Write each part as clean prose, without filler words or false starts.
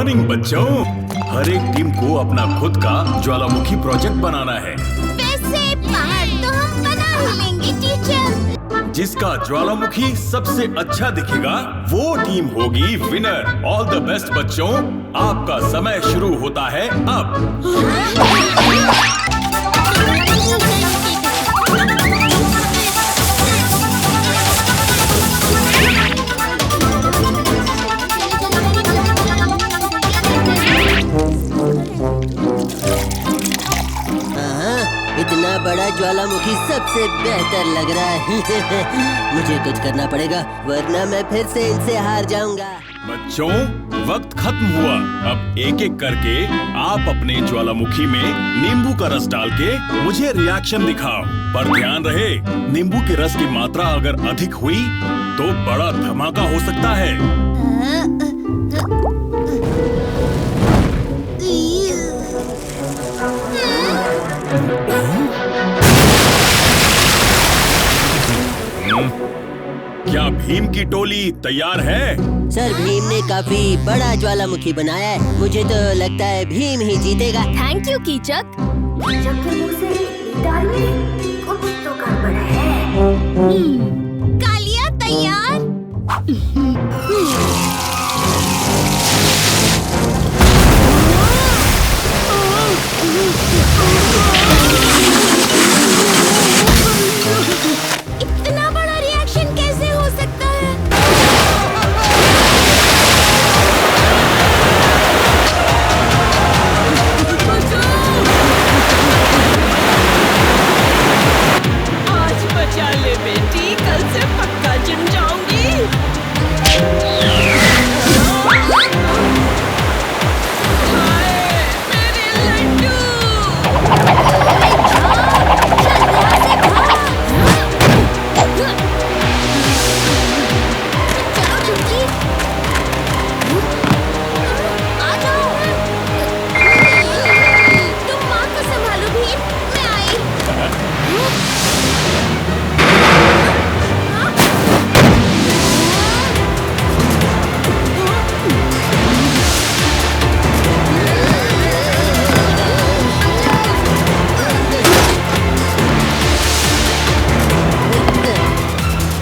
Morning बच्चों। हर एक team को अपना खुद का ज्वालामुखी प्रोजेक्ट बनाना है। वैसे पहाड़ तो हम बना ही लेंगे टीचर। जिसका ज्वालामुखी सबसे अच्छा दिखेगा वो टीम होगी विनर। ऑल द बेस्ट बच्चों, आपका समय शुरू होता है अब। इतना बड़ा ज्वालामुखी सबसे बेहतर लग रहा है। मुझे कुछ करना पड़ेगा वरना मैं फिर से इनसे हार जाऊंगा। बच्चों, वक्त खत्म हुआ। अब एक एक करके आप अपने ज्वालामुखी में नींबू का रस डाल के मुझे रिएक्शन दिखाओ। पर ध्यान रहे, नींबू के रस की मात्रा अगर अधिक हुई तो बड़ा धमाका हो सकता है। क्या भीम की टोली तैयार है? सर, भीम ने काफी बड़ा ज्वालामुखी बनाया है। मुझे तो लगता है भीम ही जीतेगा। Thank you Kichaka. कीचक के मुंह से निकाल में कुछ तो गड़बड़ है। कालिया तैयार? इतना बड़ा रिएक्शन कैसे हो सकता है? आज बचा ले बेटी, कल से पक्का जिम जाऊंगी। हाय मेरे लड्डू। चलो चुटकी, आ जाओ। तुम माँ को संभालो भीम, मैं आई।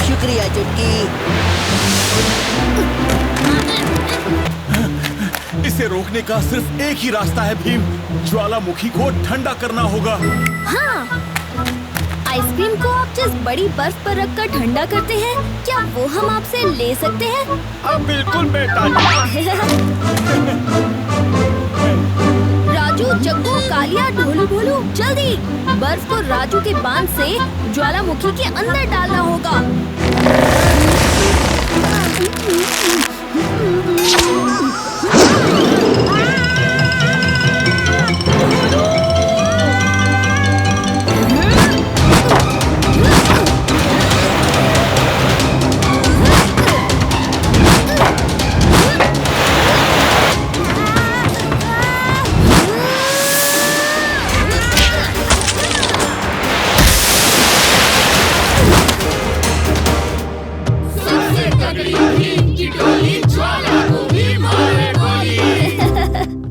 शुक्रिया चुटकी। इसे रोकने का सिर्फ एक ही रास्ता है भीम। ज्वालामुखी को ठंडा करना होगा। हाँ, आइसक्रीम को आप जिस बड़ी बर्फ पर रखकर ठंडा करते हैं, क्या वो हम आपसे ले सकते हैं? अब बिल्कुल बेटा। राजू, जग्गू, कालिया, ढोलू भोलू, जल्दी बर्फ को राजू के बांध से ज्वालामुखी के अंदर डालना होगा।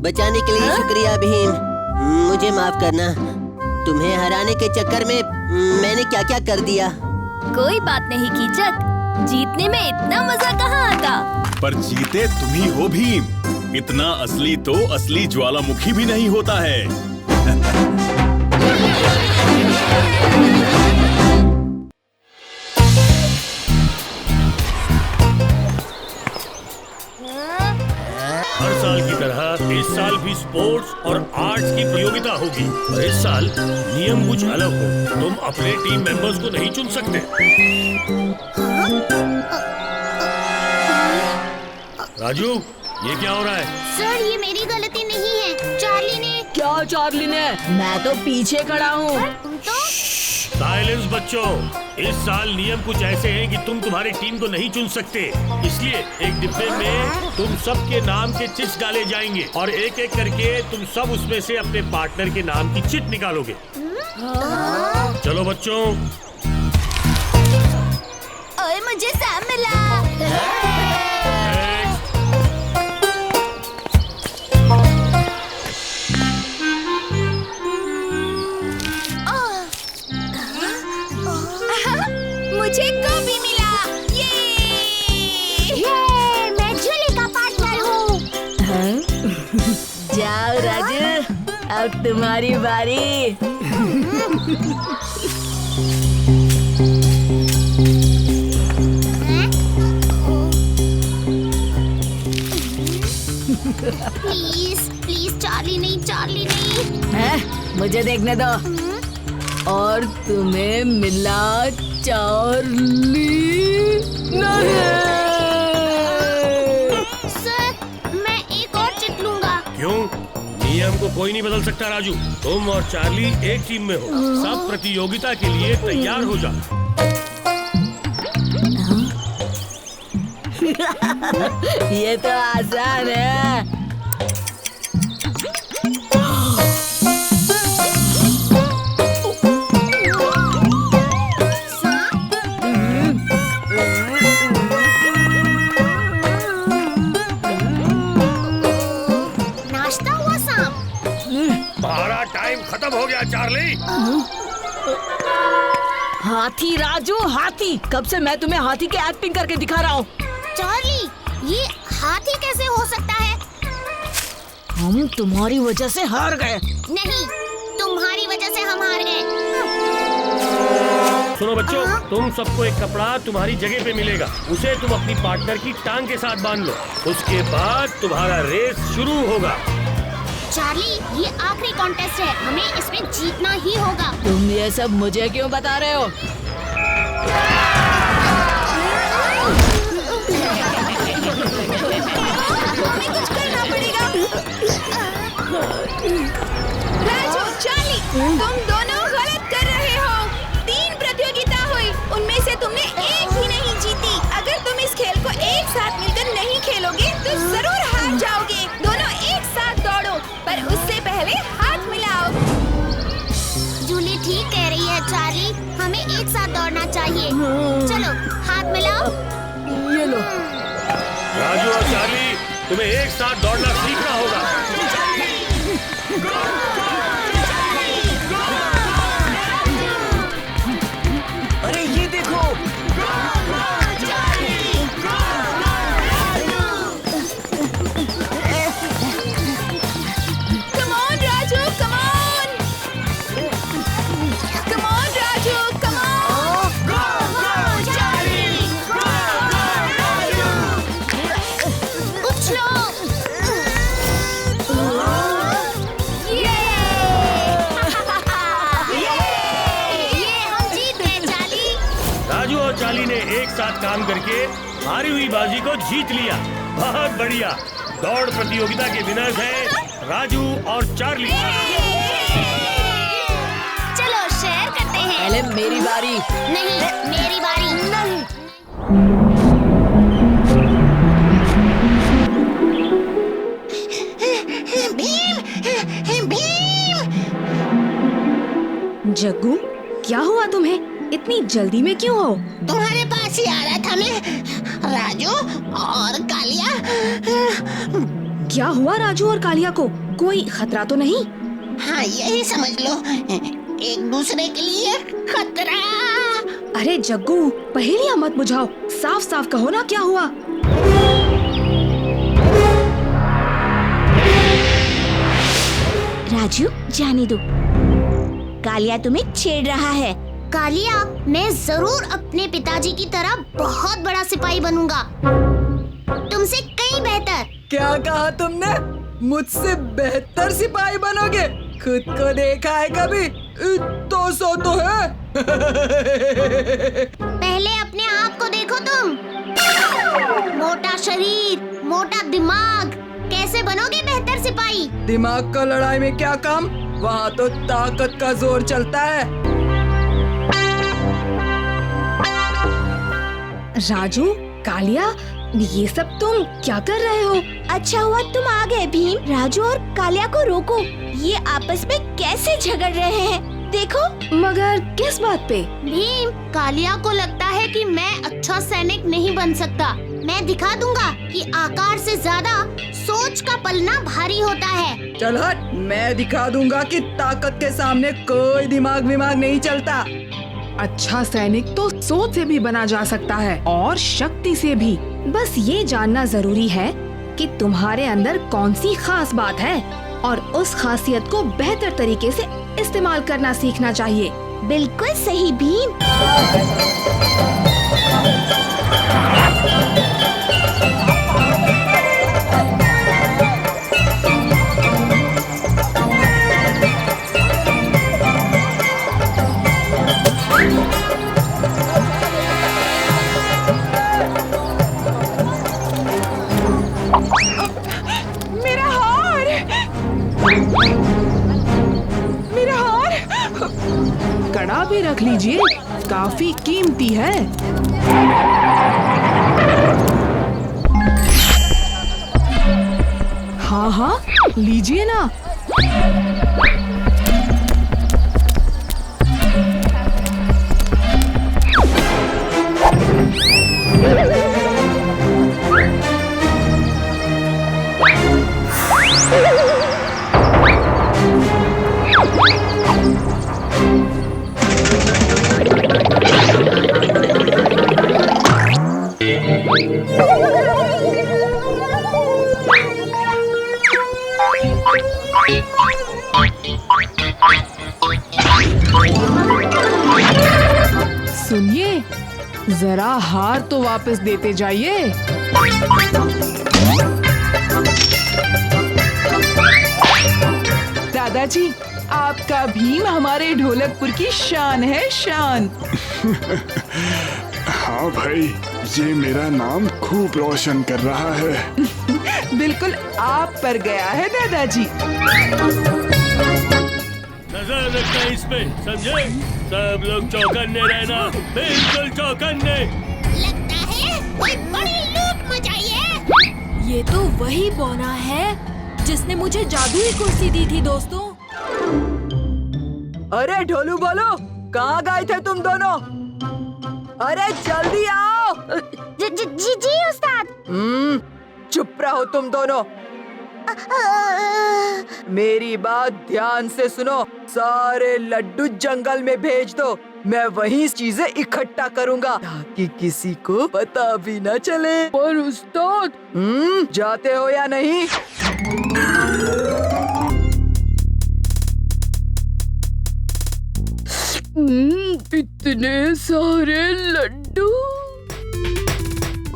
बचाने के लिए शुक्रिया भीम। मुझे माफ करना। तुम्हें हराने के चक्कर में मैंने क्या क्या कर दिया। कोई बात नहीं कीचक, जीतने में इतना मजा कहाँ आता। पर जीते तुम ही हो भीम। इतना असली तो असली ज्वालामुखी भी नहीं होता है। हर साल की तरह इस साल भी स्पोर्ट्स और आर्ट्स की प्रतियोगिता होगी। और इस साल नियम कुछ अलग हो। तुम अपने टीम मेंबर्स को नहीं चुन सकते। राजू, ये क्या हो रहा है? सर, ये मेरी गलती नहीं है, चार्ली ने। क्या चार्ली ने? मैं तो पीछे खड़ा हूँ। तो साइलेंस बच्चों, इस साल नियम कुछ ऐसे हैं कि तुम तुम्हारी टीम को नहीं चुन सकते। इसलिए एक डिब्बे में तुम सबके नाम के चिट्स डाले जाएंगे और एक एक करके तुम सब उसमें से अपने पार्टनर के नाम की चिट निकालोगे। चलो बच्चों। ओए, मुझे सैम मिला। अब तुम्हारी बारी। प्लीज प्लीज चार्ली नहीं, चार्ली नहीं। हैं? मुझे देखने दो। और तुम्हें मिला चार्ली नहीं। सर मैं एक और जीत लूंगा। क्यों? नियम को कोई नहीं बदल सकता राजू। तुम और चार्ली एक टीम में हो। सब प्रतियोगिता के लिए तैयार हो जाओ। ये तो आसान है। नाश्ता हुआ सांप। तुम्हारा टाइम खत्म हो गया चार्ली। हाथी राजू, हाथी। कब से मैं तुम्हें हाथी की एक्टिंग करके दिखा रहा हूँ। चार्ली ये हाथी कैसे हो सकता है? हम तुम्हारी वजह से हार गए। नहीं, तुम्हारी वजह से हम हार गए। सुनो बच्चों, तुम सबको एक कपड़ा तुम्हारी जगह पे मिलेगा। उसे तुम अपनी पार्टनर की टांग के साथ बांध लो। उसके बाद तुम्हारा रेस शुरू होगा। चार्ली ये आखिरी कॉन्टेस्ट है, हमें इसमें जीतना ही होगा। तुम ये सब मुझे क्यों बता रहे हो? हमें कुछ करना पड़ेगा। राजू, चार्ली, तुम दोनों गलत कर रहे हो। 3 प्रतियोगिता हुई, उनमें से तुमने एक भी नहीं जीती। अगर तुम इस खेल को एक साथ मिलकर नहीं खेलोगे तो जरूर हार जाओगे। दोनों एक साथ दौड़ो, पर उससे पहले हाथ मिलाओ। जूली ठीक कह रही है चार्ली, हमें एक साथ दौड़ना चाहिए। चलो हाथ मिलाओ। ये लो। राजू और चार्ली, तुम्हें एक साथ दौड़ना सीखना होगा। अरे ये देखो। Come on, Raju, come on! Come on, Raju, come on! उछलो। ये हम जीत गए चार्ली। राजू और चार्ली ने एक साथ काम करके हारी हुई बाजी को जीत लिया। बहुत बढ़िया। दौड़ प्रतियोगिता के विनर्स हैं राजू और चार्ली। चलो शेयर करते हैं। पहले मेरी बारी। नहीं, मेरी बारी। जग्गू, क्या हुआ तुम्हें? इतनी जल्दी में क्यों हो? तुम्हारे पास ही आ रहा था मैं, राजू और कालिया। क्या हुआ राजू और कालिया को? कोई खतरा तो नहीं? हाँ यही समझ लो, एक दूसरे के लिए खतरा। अरे जग्गू, पहेलियां मत बुझाओ, साफ साफ कहो ना क्या हुआ। राजू जाने दो, कालिया तुम्हें छेड़ रहा है। कालिया, मैं जरूर अपने पिताजी की तरह बहुत बड़ा सिपाही बनूंगा, तुमसे कहीं बेहतर। क्या कहा तुमने? मुझसे बेहतर सिपाही बनोगे? खुद को देखा है कभी? इतना सो तो है। पहले अपने आप को देखो तुम। मोटा शरीर, मोटा दिमाग, कैसे बनोगे बेहतर सिपाही? दिमाग का लड़ाई में क्या काम? वहाँ तो ताकत का जोर चलता है। राजू, कालिया, ये सब तुम क्या कर रहे हो? अच्छा हुआ तुम आ गए भीम। राजू और कालिया को रोको, ये आपस में कैसे झगड़ रहे हैं देखो। मगर किस बात पे? भीम, कालिया को लगता है कि मैं अच्छा सैनिक नहीं बन सकता। मैं दिखा दूंगा कि आकार से ज्यादा सोच का पलना भारी होता है। चल हट, मैं दिखा दूंगा कि ताकत के सामने कोई दिमाग विमाग नहीं चलता। अच्छा सैनिक तो सोच से भी बना जा सकता है और शक्ति से भी। बस ये जानना जरूरी है कि तुम्हारे अंदर कौन सी खास बात है और उस खासियत को बेहतर तरीके से इस्तेमाल करना सीखना चाहिए। बिल्कुल सही भीम। मेरा हार, मेरा हार। कड़ा भी रख लीजिए, काफी कीमती है। हाँ हाँ, लीजिए ना। सुनिए, जरा हार तो वापस देते जाइए। दादाजी, आपका भीम हमारे ढोलकपुर की शान है, शान। हाँ भाई, ये मेरा नाम खूब रोशन कर रहा है। बिल्कुल आप पर गया है दादाजी। नजर रखना इस पे, समझे? सब लोग चौकन्ने रहना, बिल्कुल चौकन्ने। लगता है कोई बड़ी लूट मचाई है। ये तो वही बोना है जिसने मुझे जादुई कुर्सी दी थी दोस्तों। अरे ढोलू बोलो, कहाँ गए थे तुम दोनों? अरे जल्दी आओ। जी उस्ताद। चुप रहो तुम दोनों। मेरी बात ध्यान से सुनो। सारे लड्डू जंगल में भेज दो, मैं वहीं चीजें इकट्ठा करूंगा ताकि किसी को पता भी न चले। पर उस्ताद, जाते हो या नहीं? इतने सारे लड्डू,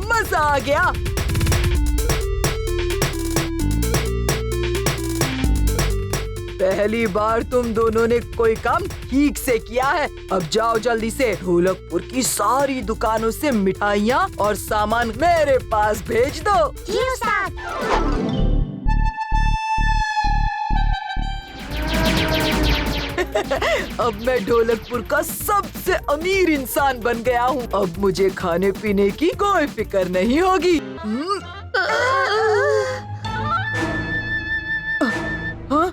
मजा आ गया। पहली बार तुम दोनों ने कोई काम ठीक से किया है। अब जाओ जल्दी से ढोलकपुर की सारी दुकानों से मिठाइयाँ और सामान मेरे पास भेज दो। जी उस्ताद। अब मैं ढोलकपुर का सबसे अमीर इंसान बन गया हूँ। अब मुझे खाने पीने की कोई फिक्र नहीं होगी। हाँ?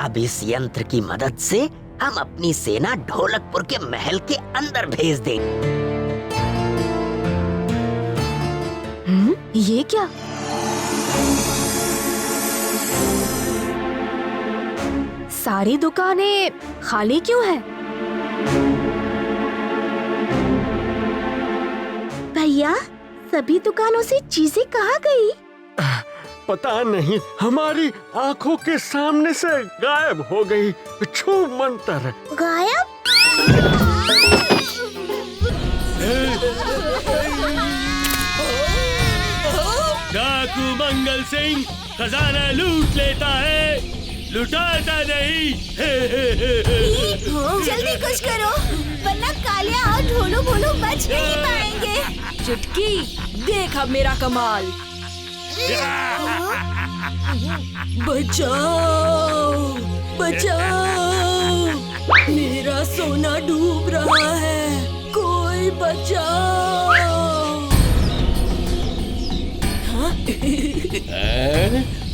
अब इस यंत्र की मदद से हम अपनी सेना ढोलकपुर के महल के अंदर भेज देंगे। ये क्या? सारी दुकानें खाली क्यों है? भैया, सभी दुकानों से चीजें कहाँ गई? पता नहीं, हमारी आंखों के सामने से गायब हो गई। छू मंतर। गायब? डाकू मंगल सिंह खजाना लूट लेता है, लुटाता नहीं। जल्दी कुछ करो, वरना कालिया और ढोलू बोलू बच नहीं पाएंगे। चुटकी, देख अब मेरा कमाल। बचाओ, बचाओ, मेरा सोना डूब रहा है, कोई बचाओ।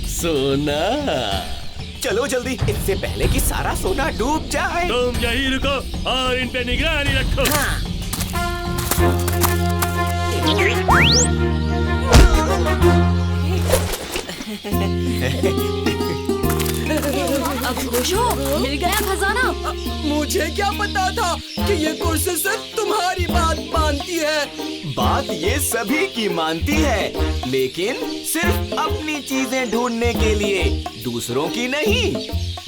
सोना, चलो जल्दी, इससे पहले कि सारा सोना डूब जाए। तुम यहीं रुको और इन पे निगरानी रखो। अब खुश हो, मिल गया खजाना। मुझे क्या पता था कि ये कुर्सी सिर्फ तुम्हारी बात मानती है। बात ये सभी की मानती है, लेकिन सिर्फ अपनी चीजें ढूंढने के लिए, दूसरों की नहीं।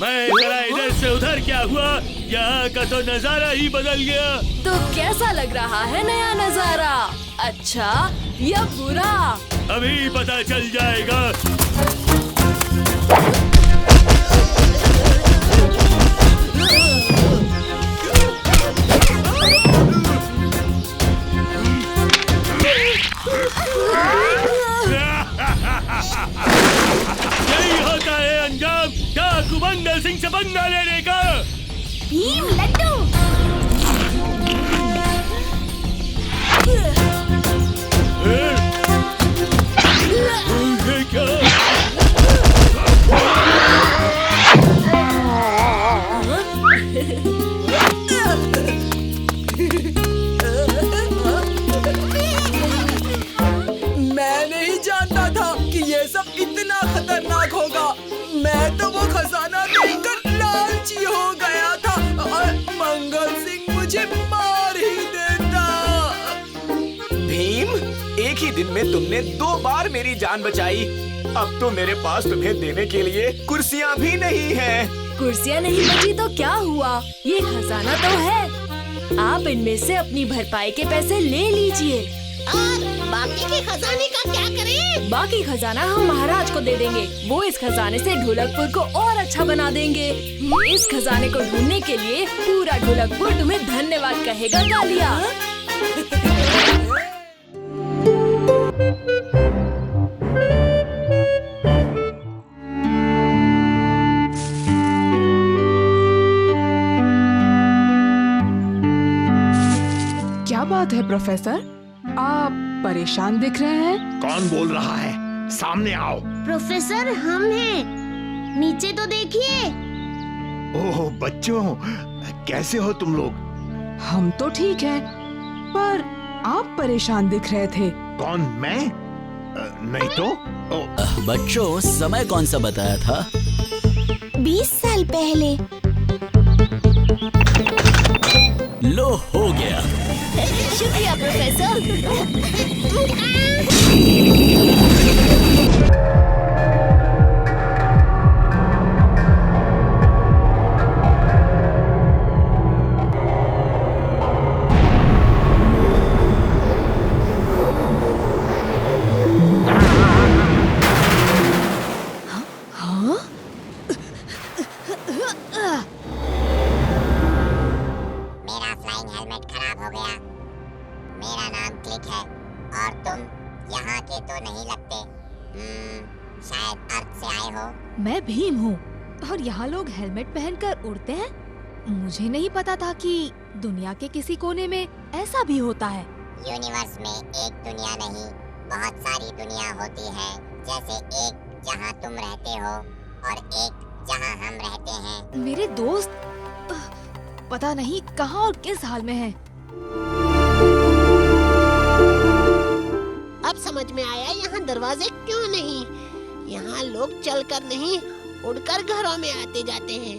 मैं जरा इधर से उधर क्या हुआ, यहाँ का तो नजारा ही बदल गया। तो कैसा लग रहा है नया नजारा? अच्छा या बुरा? अभी पता चल जाएगा। यही होता है अंजाम डाकू बंदर सिंह से पंगा लेने का। भीम लड्डू। ये क्या? मैं नहीं जानता था कि ये सब इतना खतरनाक होगा। मैं तो वो खजाना देखकर लालची हो गया था और मंगल सिंह मुझे मार ही देता। भीम, एक ही दिन में तुमने 2 बार मेरी जान बचाई। अब तो मेरे पास तुम्हें देने के लिए कुर्सियाँ भी नहीं हैं। कुर्सियाँ नहीं बची तो क्या हुआ, ये खजाना तो है। आप इनमें से अपनी भरपाई के पैसे ले लीजिए। और बाकी के खजाने का क्या करें? बाकी खजाना हम महाराज को दे देंगे। वो इस खजाने से ढोलकपुर को और अच्छा बना देंगे। इस खजाने को ढूंढने के लिए पूरा ढोलकपुर तुम्हें धन्यवाद कहेगा कालिया। क्या बात है प्रोफेसर, आप परेशान दिख रहे हैं? कौन बोल रहा है? सामने आओ। प्रोफेसर हम हैं, नीचे तो देखिए। ओह बच्चों, कैसे हो तुम लोग? हम तो ठीक हैं, पर आप परेशान दिख रहे थे। कौन, मैं? नहीं तो। बच्चों, समय कौन सा बताया था? 20 साल पहले। लो, हो गया। शुक्रिया प्रोफेसर। मेरा फ्लाइंग हेलमेट खराब हो गया। मेरा नाम क्लिक है और तुम यहाँ के तो नहीं लगते। शायद अर्थ से आए हो। मैं भीम हूँ और यहाँ लोग हेलमेट पहनकर उड़ते हैं। मुझे नहीं पता था कि दुनिया के किसी कोने में ऐसा भी होता है। यूनिवर्स में एक दुनिया नहीं, बहुत सारी दुनिया होती है। जैसे एक जहाँ तुम रहते हो और एक जहाँ हम रहते हैं। मेरे दोस्त पता नहीं कहाँ और किस हाल में हैं। अब समझ में आया यहाँ दरवाजे क्यों नहीं। यहाँ लोग चलकर नहीं, उड़कर घरों में आते जाते हैं।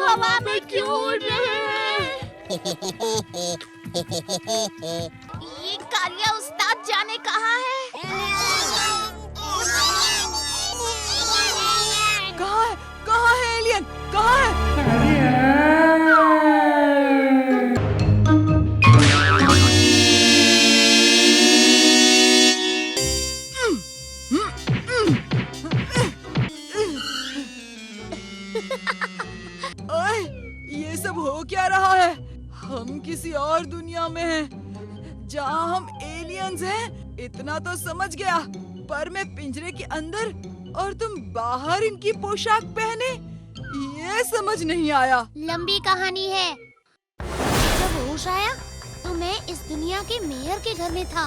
हवा में क्यों उड़ रहे हैं? ये कालिया उस्ताद जाने कहाँ है? कहाँ है एलियन? कहाँ है? ओए, ये सब हो क्या रहा है? हम किसी और दुनिया में हैं, जहाँ हम एलियंस हैं। इतना तो समझ गया, पर मैं पिंजरे के अंदर और तुम बाहर इनकी पोशाक पहने। ये समझ नहीं आया। लंबी कहानी है। जब होश आया तो मैं इस दुनिया के मेयर के घर में था।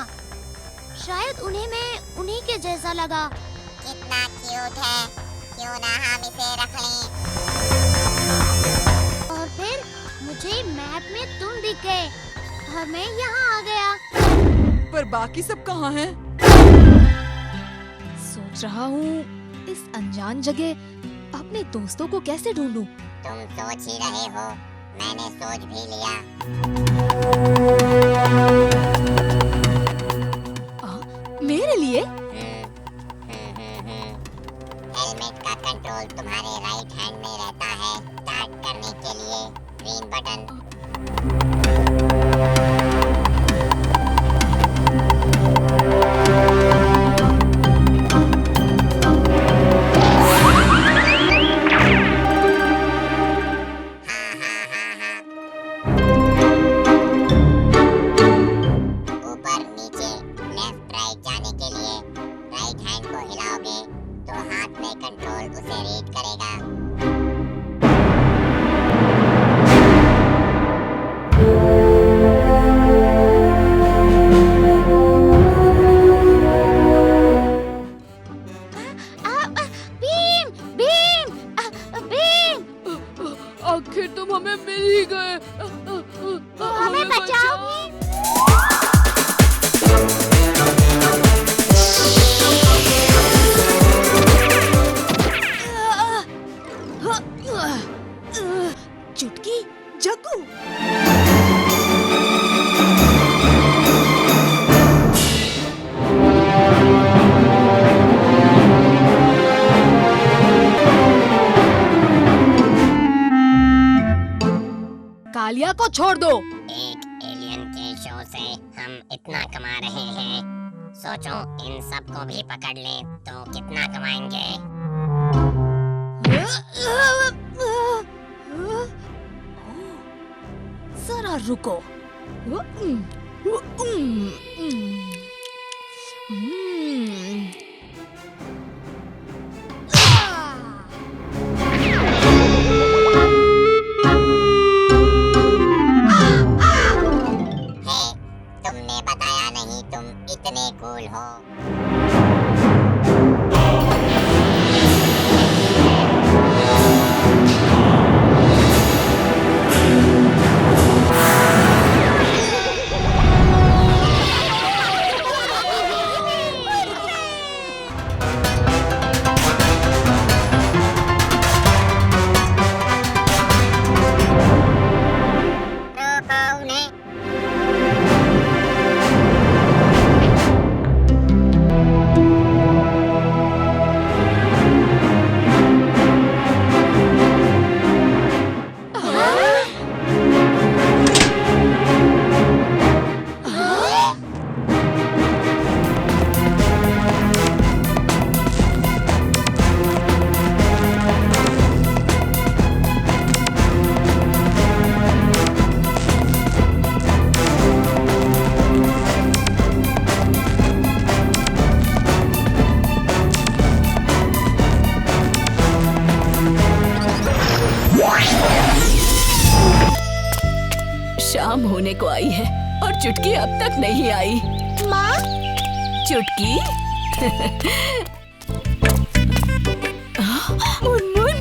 शायद मैं उन्हीं के जैसा लगा। कितना क्यूट है, क्यों ना हम इसे रख लें। और फिर मुझे मैप में तुम दिख गए और मैं यहाँ आ गया। पर बाकी सब कहाँ हैं? सोच रहा हूँ इस अनजान जगह अपने दोस्तों को कैसे ढूंढूं? तुम सोच ही रहे हो, मैंने सोच भी लिया। मेरे लिए? हेलमेट का कंट्रोल तुम्हारे राइट हैंड में रहता है। स्टार्ट करने के लिए ग्रीन बटन। ऊपर नीचे लेफ्ट राइट जाने के लिए राइट हैंड को हिलाओगे तो हाथ में कंट्रोल उसे रीड करेगा। भीम भीम भीम, आखिर तुम हमें मिल ही गए। हमें बचाओ। चुटकी, जग्गू। कालिया को छोड़ दो। एक एलियन के शो से हम इतना कमा रहे हैं, सोचो इन सबको भी पकड़ ले तो कितना कमाएंगे। जरा रुको। तुमने बताया नहीं तुम इतने कूल हो। शाम होने को आई है और चुटकी अब तक नहीं आई। माँ, चुटकी। मुनमुन,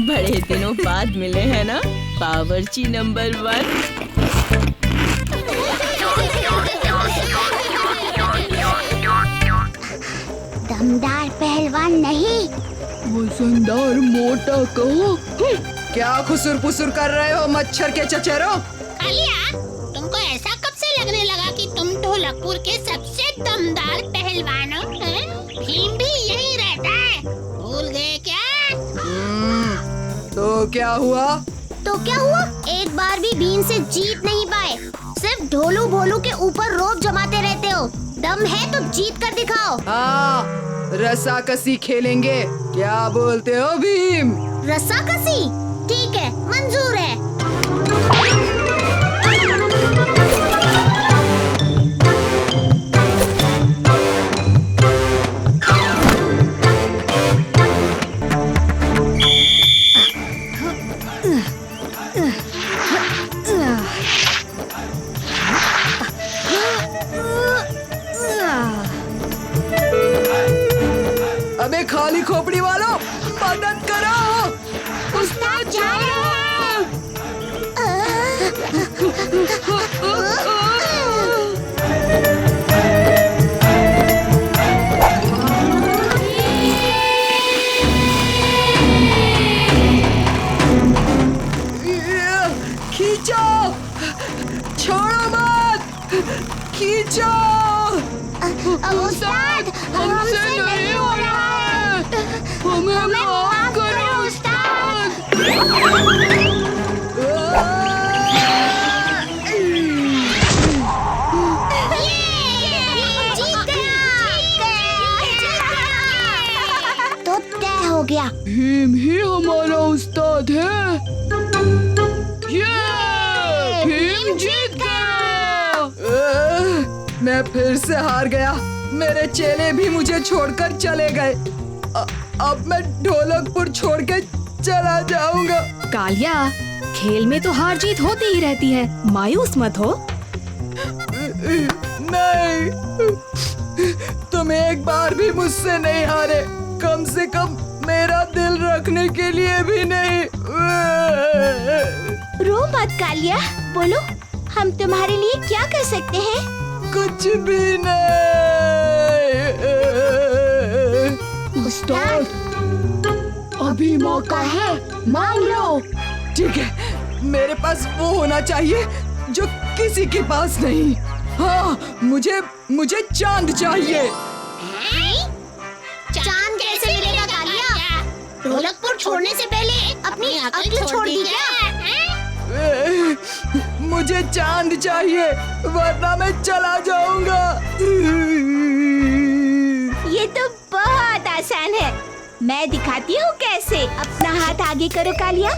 बड़े दिनों बाद मिले हैं ना बावर्ची नंबर 1। दमदार पहलवान नहीं, वजनदार मोटा कहो। क्या खुसुर पुसुर कर रहे हो मच्छर के चचेरों? कालिया, तुमको ऐसा कब से लगने लगा कि तुम ढोलकपुर के सबसे दमदार पहलवान हो? भीम भी यहीं रहता है, भूल गए क्या? तो क्या हुआ? एक बार भी भीम से जीत नहीं पाए। सिर्फ ढोलू भोलू के ऊपर रोब जमाते रहते हो। दम है तो जीत कर दिखाओ। हाँ, रस्साकसी खेलेंगे। क्या बोलते हो भीम? रस्साकसी? ठीक है, मंजूर है। अबे खाली खोपड़ी वालों, मदद करो। उस्ताद जा रहे हैं। खींचो, छोड़ो मत, खींचो। उस्ताद, हमसे नहीं हो रहा है। हमें माफ करो उस्ताद। तो तय हो गया। भीम ही हमारा उस्ताद है। भीम जीत गया। मैं फिर से हार गया। मेरे चेले भी मुझे छोड़कर चले गए। अब मैं ढोलकपुर छोड़ के चला जाऊंगा। कालिया, खेल में तो हार जीत होती ही रहती है, मायूस मत हो। नहीं, तुम एक बार भी मुझसे नहीं हारे। कम से कम मेरा दिल रखने के लिए भी नहीं। रो मत कालिया, बोलो हम तुम्हारे लिए क्या कर सकते हैं? कुछ भी नहीं। उस्ताद, अभी मौका है, मांग लो। ठीक है, मेरे पास वो होना चाहिए जो किसी के पास नहीं। हाँ, मुझे चांद चाहिए। चांद कैसे मिलेगा कालिया? ढोलकपुर छोड़ने से पहले अपनी अक्ल छोड़ दी क्या? मुझे चांद चाहिए, वरना मैं चला जाऊंगा। ये तो बहुत आसान है, मैं दिखाती हूँ कैसे। अपना हाथ आगे करो कालिया।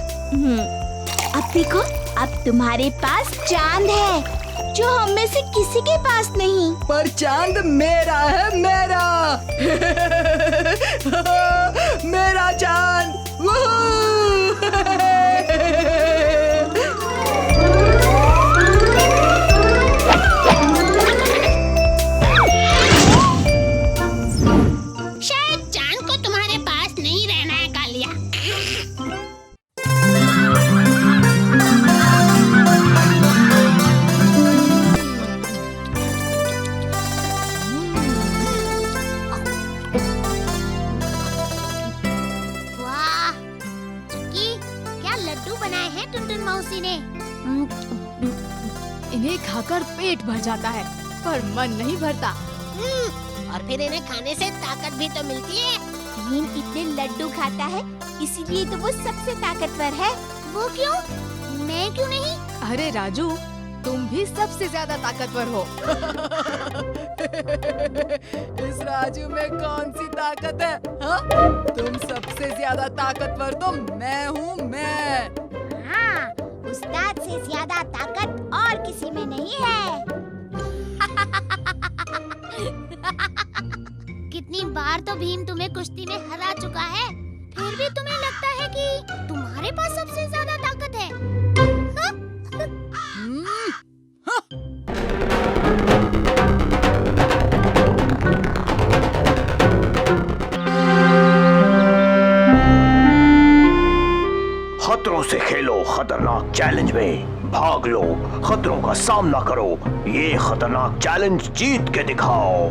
अब देखो, अब तुम्हारे पास चांद है जो हम में से किसी के पास नहीं। पर चांद मेरा है, मेरा। मेरा चांद। शायद चांद को तुम्हारे पास नहीं रहना है कालिया। वाह, चिक्की, क्या लड्डू बनाए हैं टुनटुन मौसी ने। इन्हें खाकर पेट भर जाता है, पर मन नहीं भरता। और फिर इन्हें खाने से ताकत भी तो मिलती है। भीम इतने लड्डू खाता है, इसीलिए तो वो सबसे ताकतवर है। वो क्यों? मैं क्यों नहीं? अरे राजू, तुम भी सबसे ज्यादा ताकतवर हो। इस राजू में कौन सी ताकत है? हाँ? तुम सबसे ज्यादा ताकतवर तो मैं हूँ, मैं। हाँ, उस्ताद से ज्यादा ताकत और किसी में नहीं है। कितनी बार तो भीम तुम्हें कुश्ती में हरा चुका है, फिर भी तुम्हें लगता है कि तुम्हारे पास सबसे ज्यादा ताकत है। खतरों से खेलो खतरनाक चैलेंज में भाग लो, खतरों का सामना करो, ये खतरनाक चैलेंज जीत के दिखाओ।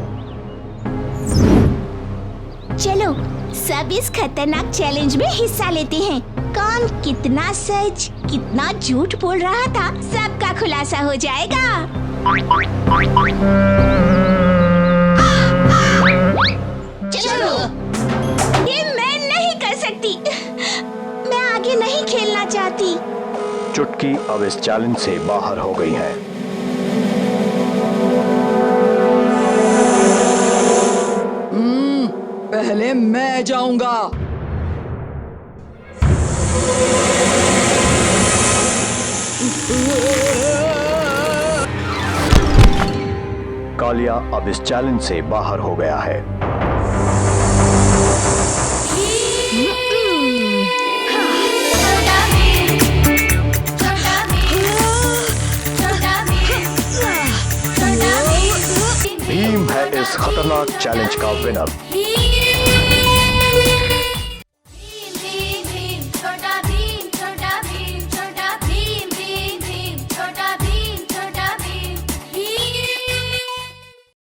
चलो सब इस खतरनाक चैलेंज में हिस्सा लेते हैं। कौन कितना सच कितना झूठ बोल रहा था, सबका खुलासा हो जाएगा। चलो, ये मैं नहीं कर सकती, मैं आगे नहीं खेलना चाहती। चुटकी अब इस चैलेंज से बाहर हो गई है। पहले मैं जाऊंगा। कालिया अब इस चैलेंज से बाहर हो गया है। भीम है इस खतरनाक चैलेंज का विनर।